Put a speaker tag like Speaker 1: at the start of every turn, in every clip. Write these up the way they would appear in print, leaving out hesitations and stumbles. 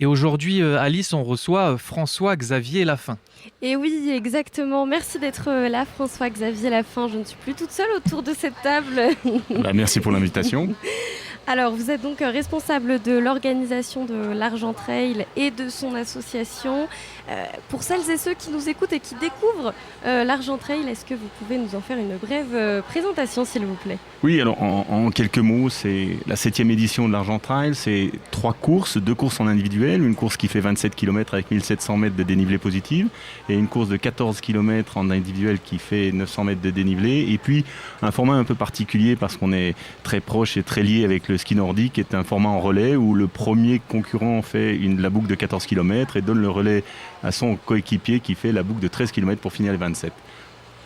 Speaker 1: Et aujourd'hui, Alice, on reçoit François-Xavier Lafin.
Speaker 2: Et oui, exactement. Merci d'être là, François-Xavier Lafin. Je ne suis plus toute seule autour de cette table.
Speaker 3: Merci pour l'invitation.
Speaker 2: Alors, vous êtes donc responsable de l'organisation de l'Argent Trail et de son association. Pour celles et ceux qui nous écoutent et qui découvrent l'Argent Trail, est-ce que vous pouvez nous en faire une brève présentation, s'il vous plaît?
Speaker 3: Oui, alors en quelques mots, c'est la 7e édition de l'Argent Trail. C'est 3 courses, 2 courses en individuel, une course qui fait 27 km avec 1700 mètres de dénivelé positif et une course de 14 km en individuel qui fait 900 mètres de dénivelé. Et puis un format un peu particulier parce qu'on est très proche et très lié avec le ski nordique, qui est un format en relais où le premier concurrent fait la boucle de 14 km et donne le relais à son coéquipier qui fait la boucle de 13 km pour finir les 27.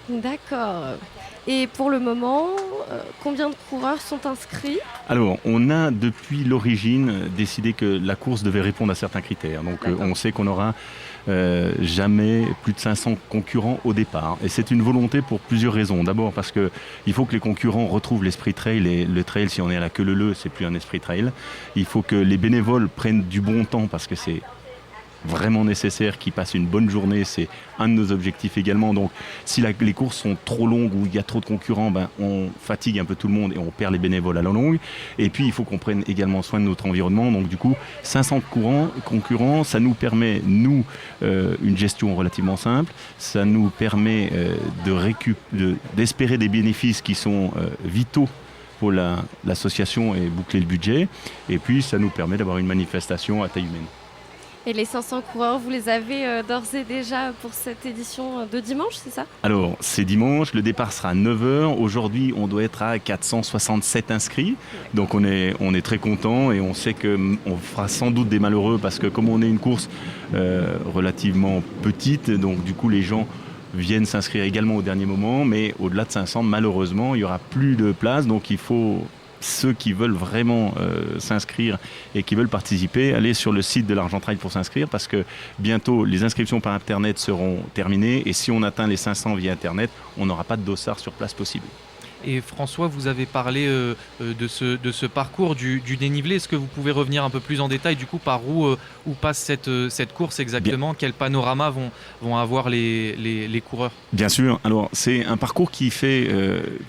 Speaker 2: D'accord. Et pour le moment, combien de coureurs sont inscrits?
Speaker 3: Alors, on a depuis l'origine décidé que la course devait répondre à certains critères. Donc, on sait qu'on aura jamais plus de 500 concurrents au départ. Et c'est une volonté pour plusieurs raisons. D'abord parce qu'il faut que les concurrents retrouvent l'esprit trail. Et le trail, si on est à la queue leu, c'est plus un esprit trail. Il faut que les bénévoles prennent du bon temps parce que c'est vraiment nécessaire, qu'ils passent une bonne journée, c'est un de nos objectifs également. Donc si les courses sont trop longues ou il y a trop de concurrents, on fatigue un peu tout le monde et on perd les bénévoles à la longue. Et puis il faut qu'on prenne également soin de notre environnement. Donc du coup 500 concurrents, ça nous permet une gestion relativement simple, ça nous permet d'espérer des bénéfices qui sont vitaux pour l'association et boucler le budget. Et puis ça nous permet d'avoir une manifestation à taille humaine.
Speaker 2: Et les 500 coureurs, vous les avez d'ores et déjà pour cette édition de dimanche, c'est ça?
Speaker 3: Alors, c'est dimanche, le départ sera à 9h. Aujourd'hui, on doit être à 467 inscrits. Donc, on est très content et on sait qu'on fera sans doute des malheureux parce que comme on est une course relativement petite, donc du coup, les gens viennent s'inscrire également au dernier moment. Mais au-delà de 500, malheureusement, il n'y aura plus de place. Donc, il faut... Ceux qui veulent vraiment s'inscrire et qui veulent participer, aller sur le site de l'Argent Trail pour s'inscrire parce que bientôt les inscriptions par Internet seront terminées et si on atteint les 500 via Internet, on n'aura pas de dossard sur place possible.
Speaker 1: Et François, vous avez parlé de ce parcours du dénivelé. Est-ce que vous pouvez revenir un peu plus en détail du coup par où passe cette course exactement? Bien. Quel panorama vont avoir les coureurs? Bien
Speaker 3: sûr. Alors c'est un parcours qui fait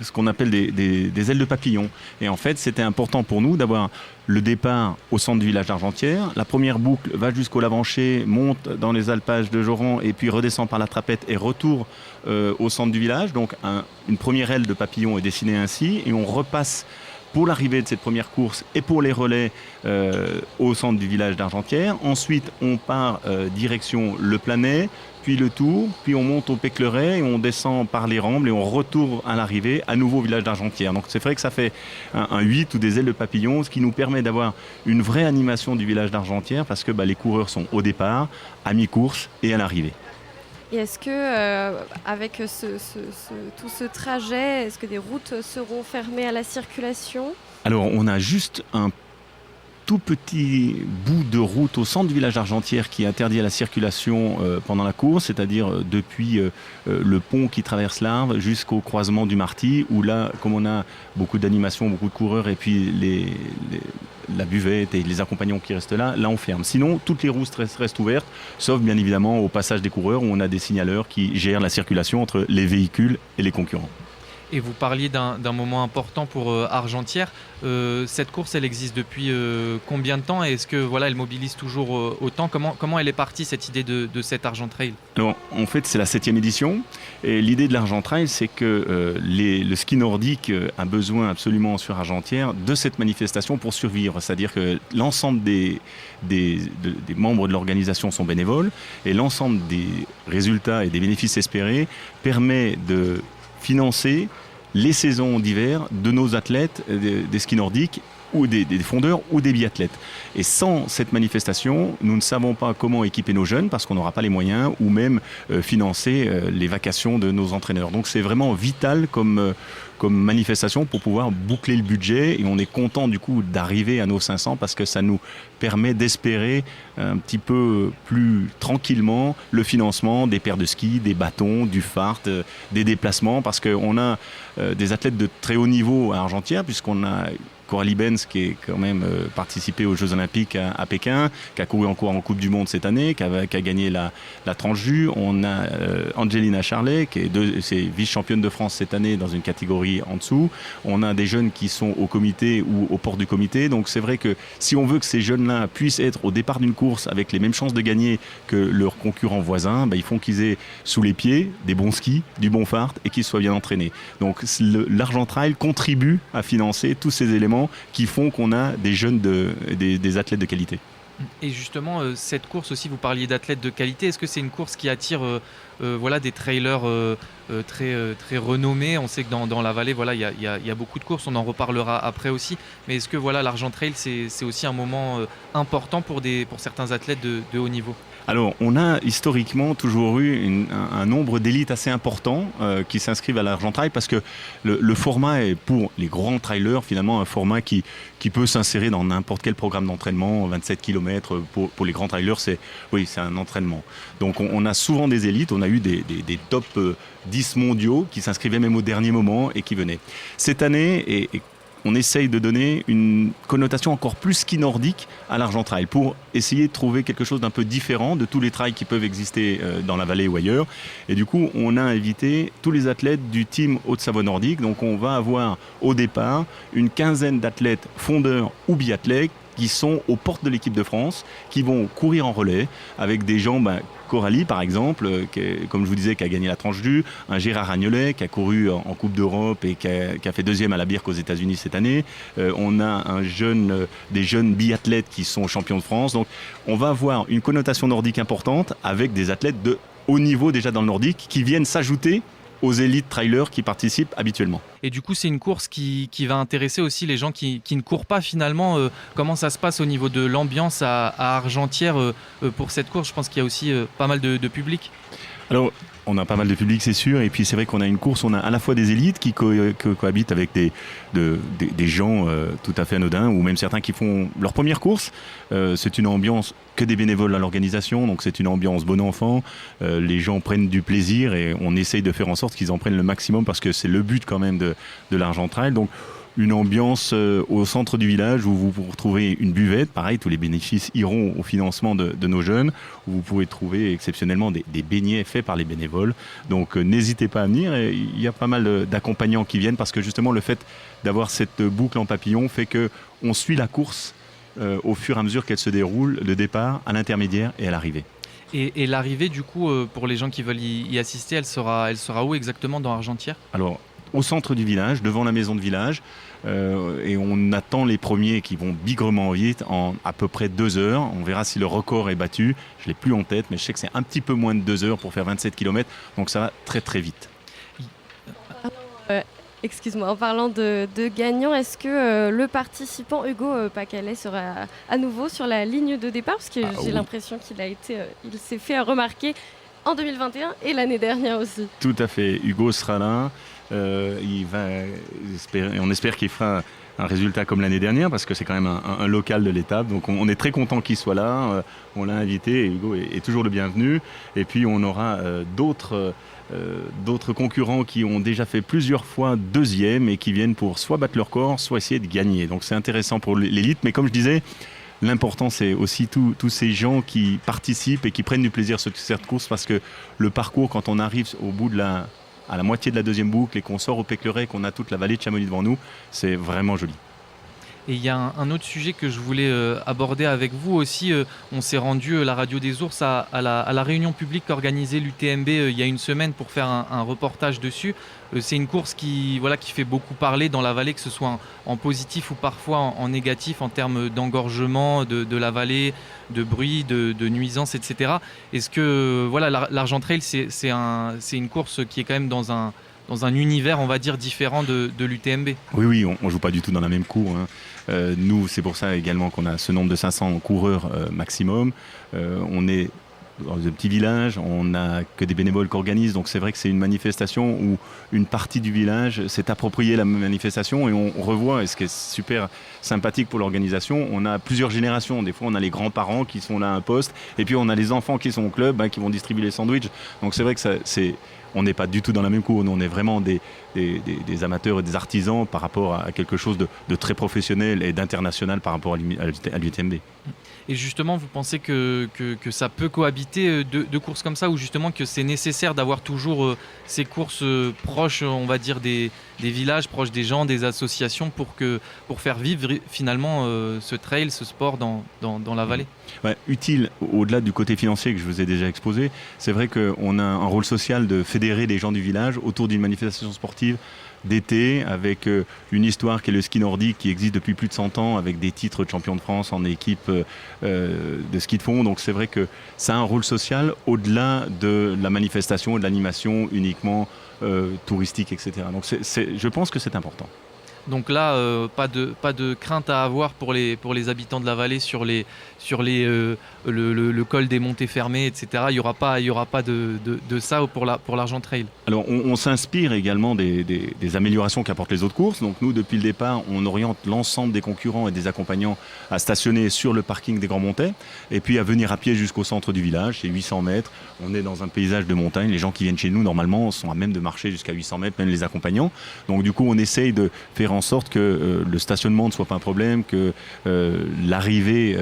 Speaker 3: ce qu'on appelle des ailes de papillon. Et en fait, c'était important pour nous d'avoir le départ au centre du village d'Argentières. La première boucle va jusqu'au Lavancher, monte dans les alpages de Joran et puis redescend par la Trapette et retour au centre du village. Donc une première aile de papillon est dessinée ainsi et on repasse pour l'arrivée de cette première course et pour les relais au centre du village d'Argentières. Ensuite, on part direction Le Planet, puis le Tour, puis on monte au Pécleret et on descend par les Rambles et on retourne à l'arrivée à nouveau au village d'Argentières. Donc c'est vrai que ça fait un 8 ou des ailes de papillon, ce qui nous permet d'avoir une vraie animation du village d'Argentières parce que les coureurs sont au départ, à mi-course et à l'arrivée.
Speaker 2: Et est-ce que, avec tout ce trajet, est-ce que des routes seront fermées à la circulation?
Speaker 3: Alors, on a juste un tout petit bout de route au centre du village d'Argentières qui est interdit à la circulation pendant la course, c'est-à-dire depuis le pont qui traverse l'Arve jusqu'au croisement du Marty, où là, comme on a beaucoup d'animations, beaucoup de coureurs, et puis la buvette et les accompagnants qui restent là on ferme. Sinon, toutes les routes restent ouvertes, sauf bien évidemment au passage des coureurs, où on a des signaleurs qui gèrent la circulation entre les véhicules et les concurrents.
Speaker 1: Et vous parliez d'un moment important pour Argentières. Cette course, elle existe depuis combien de temps? Et est-ce que elle mobilise toujours autant? Comment elle est partie, cette idée de cet Argent Trail?
Speaker 3: Alors, en fait, c'est la 7e édition. Et l'idée de l'Argent Trail, c'est que le ski nordique a besoin absolument sur Argentières de cette manifestation pour survivre. C'est-à-dire que l'ensemble des membres de l'organisation sont bénévoles et l'ensemble des résultats et des bénéfices espérés permet de financer les saisons d'hiver de nos athlètes des skis nordiques ou des fondeurs ou des biathlètes. Et sans cette manifestation, nous ne savons pas comment équiper nos jeunes parce qu'on n'aura pas les moyens ou même financer les vacations de nos entraîneurs. Donc c'est vraiment vital comme manifestation pour pouvoir boucler le budget et on est content du coup d'arriver à nos 500 parce que ça nous permet d'espérer un petit peu plus tranquillement le financement des paires de ski, des bâtons, du fart, des déplacements parce qu'on a des athlètes de très haut niveau à Argentières puisqu'on a Coralie Benz, qui est quand même participé aux Jeux Olympiques à Pékin, qui a couru encore en Coupe du Monde cette année, qui a gagné la tranche jus. On a Angelina Charlet, qui est vice-championne de France cette année dans une catégorie en dessous. On a des jeunes qui sont au comité ou au port du comité. Donc c'est vrai que si on veut que ces jeunes-là puissent être au départ d'une course avec les mêmes chances de gagner que leurs concurrents voisins, il faut qu'ils aient sous les pieds des bons skis, du bon fart et qu'ils soient bien entraînés. Donc l'Argent Trail contribue à financer tous ces éléments qui font qu'on a des jeunes, des athlètes de qualité.
Speaker 1: Et justement, cette course aussi, vous parliez d'athlètes de qualité. Est-ce que c'est une course qui attire des trailers très renommés? On sait que dans la vallée, il y a beaucoup de courses. On en reparlera après aussi. Mais est-ce que l'Argent Trail, c'est aussi un moment important pour certains athlètes de haut niveau?
Speaker 3: Alors, on a historiquement toujours eu un nombre d'élites assez important qui s'inscrivent à l'Argent Trail parce que le format est pour les grands trailers finalement un format qui peut s'insérer dans n'importe quel programme d'entraînement. 27 km pour les grands trailers, c'est un entraînement. Donc on a souvent des élites, on a eu des top 10 mondiaux qui s'inscrivaient même au dernier moment et qui venaient. Cette année, on essaye de donner une connotation encore plus ski nordique à l'Argent Trail pour essayer de trouver quelque chose d'un peu différent de tous les trails qui peuvent exister dans la vallée ou ailleurs. Et du coup, on a invité tous les athlètes du team Haute-Savoie nordique. Donc on va avoir au départ une quinzaine d'athlètes fondeurs ou biathlètes qui sont aux portes de l'équipe de France, qui vont courir en relais avec des gens, Coralie par exemple, comme je vous disais, qui a gagné la tranche jus, un Gérard Agnolet qui a couru en Coupe d'Europe et qui a fait deuxième à la Birk aux États-Unis cette année. On a des jeunes biathlètes qui sont champions de France. Donc on va avoir une connotation nordique importante avec des athlètes de haut niveau déjà dans le nordique qui viennent s'ajouter aux élites trailers qui participent habituellement.
Speaker 1: Et du coup, c'est une course qui va intéresser aussi les gens qui ne courent pas finalement. Comment ça se passe au niveau de l'ambiance à Argentière pour cette course? Je pense qu'il y a aussi pas mal de public.
Speaker 3: Alors, on a pas mal de public, c'est sûr. Et puis, c'est vrai qu'on a une course, on a à la fois des élites qui cohabitent avec des gens tout à fait anodins, ou même certains qui font leur première course. C'est une ambiance que des bénévoles à l'organisation, donc c'est une ambiance bon enfant. Les gens prennent du plaisir et on essaye de faire en sorte qu'ils en prennent le maximum parce que c'est le but quand même de l'Argent Trail. Donc, une ambiance au centre du village où vous retrouvez une buvette, pareil, tous les bénéfices iront au financement de nos jeunes, où vous pouvez trouver exceptionnellement des beignets faits par les bénévoles. Donc n'hésitez pas à venir, et il y a pas mal d'accompagnants qui viennent parce que justement le fait d'avoir cette boucle en papillon fait qu'on suit la course au fur et à mesure qu'elle se déroule, le départ, à l'intermédiaire et à l'arrivée.
Speaker 1: Et l'arrivée, du coup, pour les gens qui veulent y assister, elle sera où exactement dans Argentière? Alors,
Speaker 3: au centre du village, devant la maison de village, et on attend les premiers qui vont bigrement vite en à peu près 2 heures. On verra si le record est battu. Je ne l'ai plus en tête, mais je sais que c'est un petit peu moins de 2 heures pour faire 27 km, donc ça va très très vite.
Speaker 2: Excuse-moi, en parlant de gagnant, est-ce que le participant Hugo Pacalet sera à nouveau sur la ligne de départ? Parce que j'ai l'impression il s'est fait remarquer en 2021 et l'année dernière aussi.
Speaker 3: Tout à fait, Hugo sera là. On espère qu'il fera un résultat comme l'année dernière parce que c'est quand même un local de l'étape. Donc on est très content qu'il soit là. On l'a invité et Hugo est toujours le bienvenu. Et puis on aura d'autres concurrents qui ont déjà fait plusieurs fois deuxième et qui viennent pour soit battre leur corps, soit essayer de gagner. Donc c'est intéressant pour l'élite. Mais comme je disais, l'important, c'est aussi tous ces gens qui participent et qui prennent du plaisir sur cette course parce que le parcours, quand on arrive au bout à la moitié de la deuxième boucle et qu'on sort au Pécleret, qu'on a toute la vallée de Chamonix devant nous, c'est vraiment joli.
Speaker 1: Et il y a un autre sujet que je voulais aborder avec vous aussi. On s'est rendu, la Radio des Ours, à la réunion publique qu'organisait l'UTMB il y a une semaine pour faire un reportage dessus. C'est une course qui fait beaucoup parler dans la vallée, que ce soit en positif ou parfois en négatif en termes d'engorgement de la vallée, de bruit, de nuisances, etc. Est-ce que l'Argent Trail, c'est une course qui est quand même dans un univers, on va dire, différent de l'UTMB?
Speaker 3: Oui, on ne joue pas du tout dans la même cour. Nous, c'est pour ça également qu'on a ce nombre de 500 coureurs maximum. On est dans de petits villages, on n'a que des bénévoles qui organisent, donc c'est vrai que c'est une manifestation où une partie du village s'est appropriée la manifestation et on revoit, et ce qui est super sympathique pour l'organisation, on a plusieurs générations. Des fois, on a les grands-parents qui sont là à un poste, et puis on a les enfants qui sont au club, qui vont distribuer les sandwichs. Donc c'est vrai que on n'est pas du tout dans la même cour, nous on est vraiment des amateurs et des artisans par rapport à quelque chose de très professionnel et d'international par rapport à l'UTMB.
Speaker 1: Et justement, vous pensez que ça peut cohabiter deux courses comme ça, ou justement que c'est nécessaire d'avoir toujours ces courses proches, on va dire, des villages, proches des gens, des associations, pour faire vivre finalement ce trail, ce sport dans la vallée?
Speaker 3: Ouais, utile, au-delà du côté financier que je vous ai déjà exposé, c'est vrai qu'on a un rôle social de fédérer les gens du village autour d'une manifestation sportive d'été, avec une histoire qui est le ski nordique, qui existe depuis plus de 100 ans, avec des titres de champion de France en équipe de ski de fond. Donc c'est vrai que ça a un rôle social au-delà de la manifestation et de l'animation uniquement touristique, etc. Donc je pense que c'est important.
Speaker 1: Donc là, pas de crainte à avoir pour les habitants de la vallée sur le col des montées fermées, etc. Il n'y aura pas de ça pour l'Argent Trail.
Speaker 3: Alors on s'inspire également des améliorations qu'apportent les autres courses. Donc nous, depuis le départ, on oriente l'ensemble des concurrents et des accompagnants à stationner sur le parking des Grands Montets et puis à venir à pied jusqu'au centre du village. C'est 800 mètres. On est dans un paysage de montagne. Les gens qui viennent chez nous, normalement, sont à même de marcher jusqu'à 800 mètres, même les accompagnants. Donc du coup, on essaye de faire en sorte que le stationnement ne soit pas un problème, que l'arrivée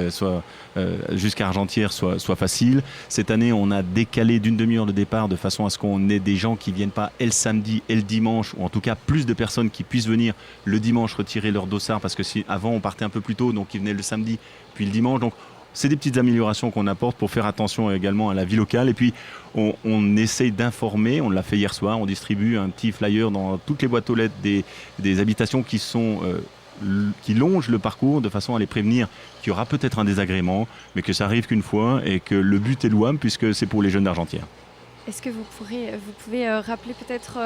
Speaker 3: jusqu'à Argentière soit facile. Cette année, on a décalé d'une demi-heure le départ de façon à ce qu'on ait des gens qui ne viennent pas et le samedi et le dimanche, ou en tout cas plus de personnes qui puissent venir le dimanche retirer leur dossard, parce que avant on partait un peu plus tôt, donc ils venaient le samedi puis le dimanche. Donc c'est des petites améliorations qu'on apporte pour faire attention également à la vie locale. Et puis, on essaye d'informer, on l'a fait hier soir, on distribue un petit flyer dans toutes les boîtes aux lettres des habitations qui longent le parcours, de façon à les prévenir qu'il y aura peut-être un désagrément, mais que ça arrive qu'une fois et que le but est louable puisque c'est pour les jeunes d'Argentière.
Speaker 2: Est-ce que vous pouvez rappeler peut-être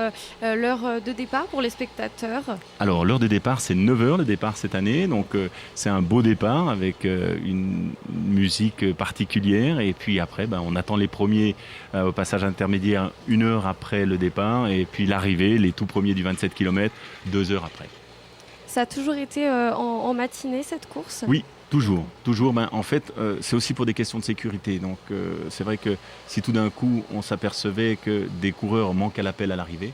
Speaker 2: l'heure de départ pour les spectateurs?
Speaker 3: Alors l'heure de départ, c'est 9h le départ cette année, donc c'est un beau départ avec une musique particulière, et puis après on attend les premiers au passage intermédiaire 1 heure après le départ, et puis l'arrivée, les tout premiers du 27 km 2 heures après.
Speaker 2: Ça a toujours été en matinée cette course?
Speaker 3: Oui. Toujours. En fait, c'est aussi pour des questions de sécurité. Donc, c'est vrai que si tout d'un coup, on s'apercevait que des coureurs manquent à l'appel à l'arrivée,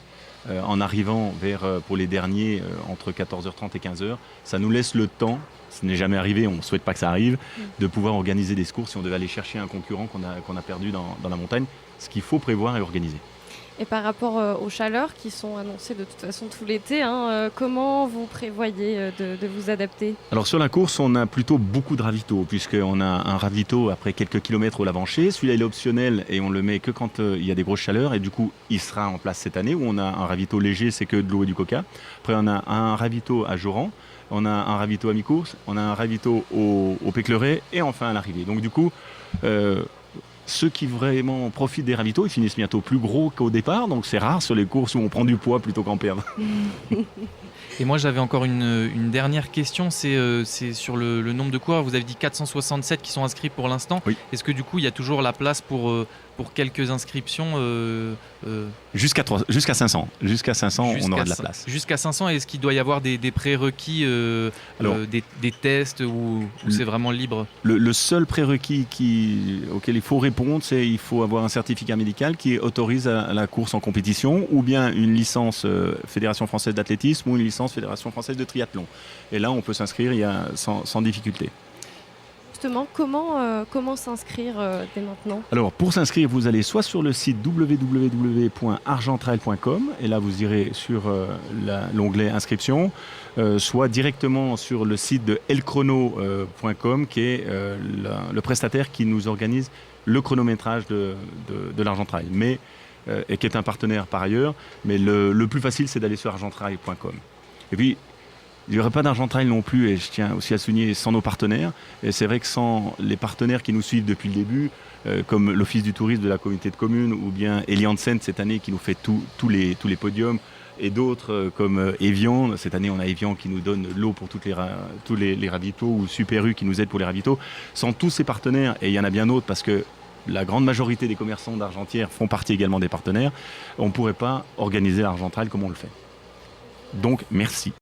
Speaker 3: en arrivant pour les derniers, entre 14h30 et 15h, ça nous laisse le temps, ce n'est jamais arrivé, on ne souhaite pas que ça arrive, de pouvoir organiser des secours si on devait aller chercher un concurrent qu'on a perdu dans la montagne, ce qu'il faut prévoir et organiser.
Speaker 2: Et par rapport aux chaleurs qui sont annoncées de toute façon tout l'été, comment vous prévoyez de vous adapter? Alors
Speaker 3: sur la course, on a plutôt beaucoup de ravitaux, puisqu'on a un ravito après quelques kilomètres au Lavancher. Celui-là, il est optionnel et on le met que quand il y a des grosses chaleurs, et du coup, il sera en place cette année, où on a un ravito léger, c'est que de l'eau et du coca. Après, on a un ravito à Joran, on a un ravito à mi-course, on a un ravito au Pécleret, et enfin à l'arrivée. Donc du coup... ceux qui vraiment profitent des ravitaux, ils finissent bientôt plus gros qu'au départ, donc c'est rare sur les courses où on prend du poids plutôt qu'en perdre.
Speaker 1: Et moi j'avais encore une dernière question, c'est sur le nombre de coureurs. Vous avez dit 467 qui sont inscrits pour l'instant.
Speaker 3: Oui.
Speaker 1: Est-ce que du coup il y a toujours la place pour quelques inscriptions
Speaker 3: Jusqu'à 500. Jusqu'à 500, on aura de la place.
Speaker 1: Jusqu'à 500, est-ce qu'il doit y avoir des prérequis, des tests, ou c'est vraiment libre? Le
Speaker 3: seul prérequis auquel il faut répondre, c'est qu'il faut avoir un certificat médical qui autorise à la course en compétition, ou bien une licence Fédération Française d'Athlétisme ou une licence Fédération Française de Triathlon. Et là, on peut s'inscrire sans difficulté.
Speaker 2: Justement, comment s'inscrire dès maintenant? Alors,
Speaker 3: pour s'inscrire, vous allez soit sur le site www.argenttrail.com, et là vous irez sur l'onglet inscription, soit directement sur le site de elchrono.com, qui est le prestataire qui nous organise le chronométrage de l'Argent Trail, et qui est un partenaire par ailleurs. Mais le plus facile, c'est d'aller sur argenttrail.com. Et puis, il n'y aurait pas d'Argent Trail non plus, et je tiens aussi à souligner, sans nos partenaires. Et c'est vrai que sans les partenaires qui nous suivent depuis le début, comme l'Office du tourisme de la communauté de communes, ou bien Eli Hansen cette année qui nous fait tous les podiums, et d'autres comme Evian. Cette année, on a Evian qui nous donne l'eau pour tous les ravitaux, ou Super U qui nous aide pour les ravitaux. Sans tous ces partenaires, et il y en a bien d'autres, parce que la grande majorité des commerçants d'Argentière font partie également des partenaires, on ne pourrait pas organiser l'Argent Trail comme on le fait. Donc, merci.